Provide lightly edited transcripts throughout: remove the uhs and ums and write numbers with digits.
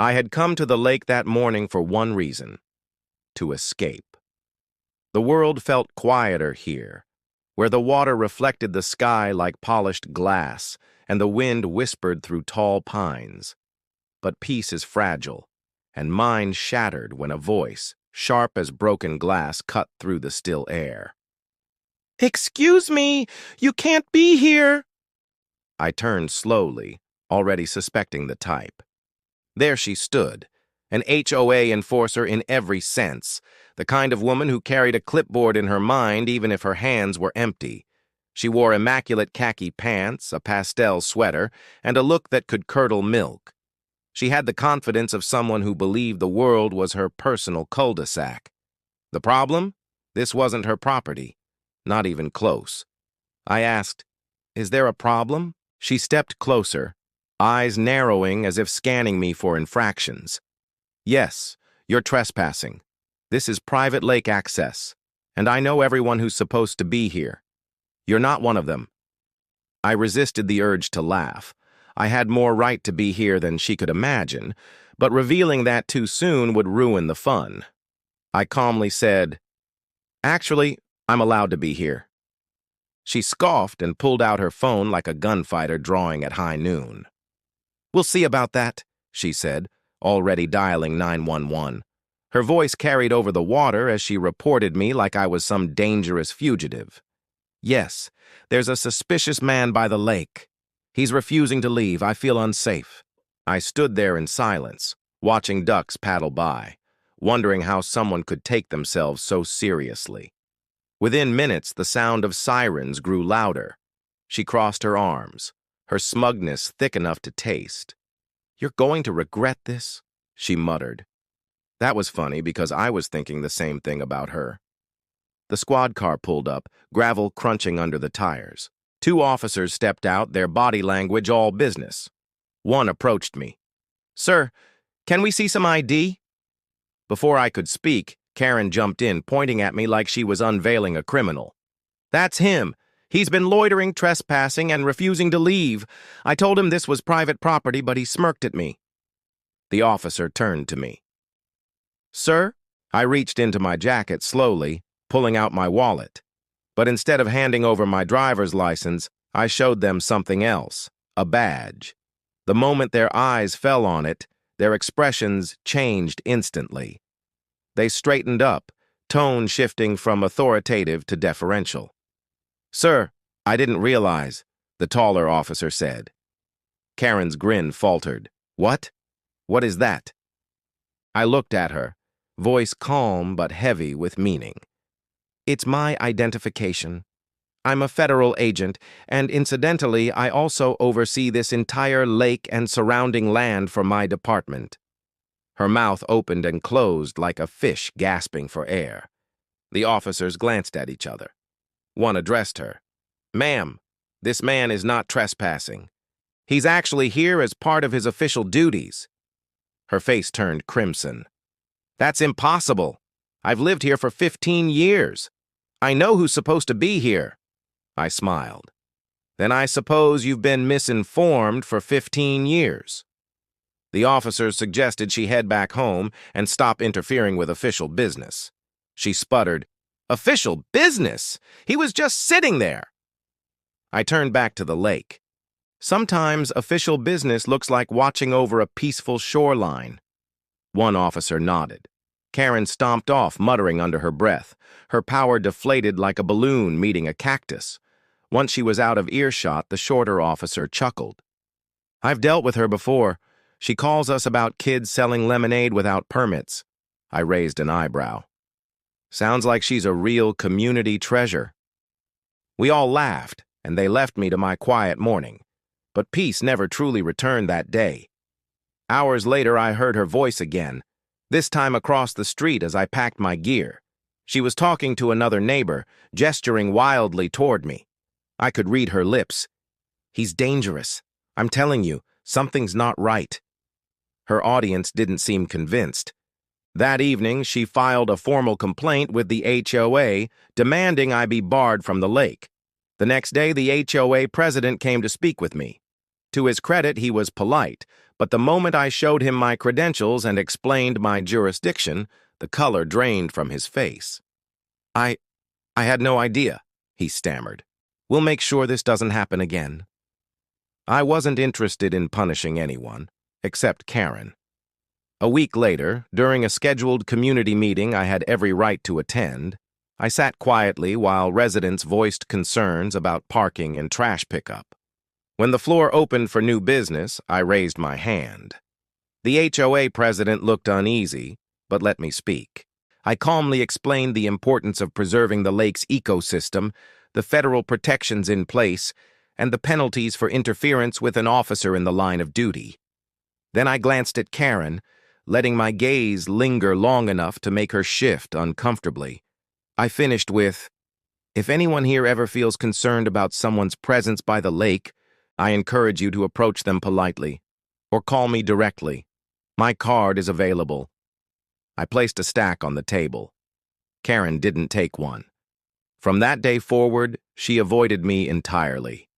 I had come to the lake that morning for one reason: to escape. The world felt quieter here, where the water reflected the sky like polished glass and the wind whispered through tall pines. But peace is fragile, and mine shattered when a voice, sharp as broken glass, cut through the still air. "Excuse me, you can't be here!" I turned slowly, already suspecting the type. There she stood, an HOA enforcer in every sense, the kind of woman who carried a clipboard in her mind even if her hands were empty. She wore immaculate khaki pants, a pastel sweater, and a look that could curdle milk. She had the confidence of someone who believed the world was her personal cul-de-sac. The problem? This wasn't her property. Not even close. I asked, "Is there a problem?" She stepped closer, eyes narrowing as if scanning me for infractions. "Yes, you're trespassing. This is private lake access, and I know everyone who's supposed to be here. You're not one of them." I resisted the urge to laugh. I had more right to be here than she could imagine, but revealing that too soon would ruin the fun. I calmly said, "Actually, I'm allowed to be here." She scoffed and pulled out her phone like a gunfighter drawing at high noon. "We'll see about that," she said, already dialing 911. Her voice carried over the water as she reported me like I was some dangerous fugitive. "Yes, there's a suspicious man by the lake. He's refusing to leave. I feel unsafe." I stood there in silence, watching ducks paddle by, wondering how someone could take themselves so seriously. Within minutes, the sound of sirens grew louder. She crossed her arms, her smugness thick enough to taste. "You're going to regret this," she muttered. That was funny because I was thinking the same thing about her. The squad car pulled up, gravel crunching under the tires. 2 officers stepped out, their body language all business. One approached me. "Sir, can we see some ID?" Before I could speak, Karen jumped in, pointing at me like she was unveiling a criminal. "That's him. He's been loitering, trespassing, and refusing to leave. I told him this was private property, but he smirked at me." The officer turned to me. "Sir?" I reached into my jacket slowly, pulling out my wallet. But instead of handing over my driver's license, I showed them something else, a badge. The moment their eyes fell on it, their expressions changed instantly. They straightened up, tone shifting from authoritative to deferential. "Sir, I didn't realize," the taller officer said. Karen's grin faltered. "What? What is that?" I looked at her, voice calm but heavy with meaning. "It's my identification. I'm a federal agent, and incidentally, I also oversee this entire lake and surrounding land for my department." Her mouth opened and closed like a fish gasping for air. The officers glanced at each other. One addressed her. "Ma'am, this man is not trespassing. He's actually here as part of his official duties." Her face turned crimson. "That's impossible. I've lived here for 15 years. I know who's supposed to be here." I smiled. "Then I suppose you've been misinformed for 15 years. The officers suggested she head back home and stop interfering with official business. She sputtered, "Official business? He was just sitting there." I turned back to the lake. Sometimes official business looks like watching over a peaceful shoreline. One officer nodded. Karen stomped off, muttering under her breath. Her power deflated like a balloon meeting a cactus. Once she was out of earshot, the shorter officer chuckled. "I've dealt with her before. She calls us about kids selling lemonade without permits." I raised an eyebrow. "Sounds like she's a real community treasure." We all laughed, and they left me to my quiet morning. But peace never truly returned that day. Hours later, I heard her voice again, this time across the street as I packed my gear. She was talking to another neighbor, gesturing wildly toward me. I could read her lips. "He's dangerous. I'm telling you, something's not right." Her audience didn't seem convinced. That evening, she filed a formal complaint with the HOA, demanding I be barred from the lake. The next day, the HOA president came to speak with me. To his credit, he was polite, but the moment I showed him my credentials and explained my jurisdiction, the color drained from his face. I had no idea, he stammered. We'll make sure this doesn't happen again. I wasn't interested in punishing anyone, except Karen. A week later, during a scheduled community meeting I had every right to attend, I sat quietly while residents voiced concerns about parking and trash pickup. When the floor opened for new business, I raised my hand. The HOA president looked uneasy, but let me speak. I calmly explained the importance of preserving the lake's ecosystem, the federal protections in place, and the penalties for interference with an officer in the line of duty. Then I glanced at Karen, letting my gaze linger long enough to make her shift uncomfortably. I finished with, if anyone here ever feels concerned about someone's presence by the lake, I encourage you to approach them politely, or call me directly. My card is available. I placed a stack on the table. Karen didn't take one. From that day forward, she avoided me entirely.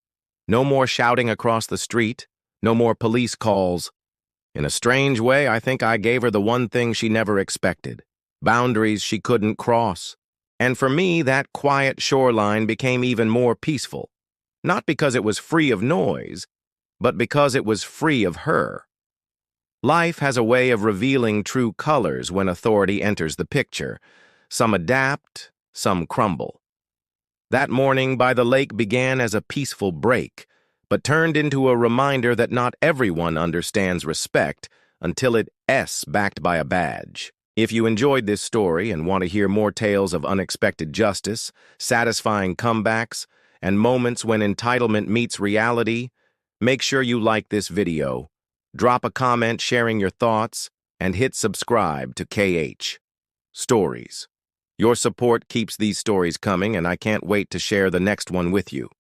No more shouting across the street, no more police calls. In a strange way, I think I gave her the one thing she never expected, boundaries she couldn't cross. And for me, that quiet shoreline became even more peaceful, not because it was free of noise, but because it was free of her. Life has a way of revealing true colors when authority enters the picture. Some adapt, some crumble. That morning by the lake began as a peaceful break, but turned into a reminder that not everyone understands respect until it's backed by a badge. If you enjoyed this story and want to hear more tales of unexpected justice, satisfying comebacks, and moments when entitlement meets reality, make sure you like this video, drop a comment sharing your thoughts, and hit subscribe to KH Stories. Your support keeps these stories coming, and I can't wait to share the next one with you.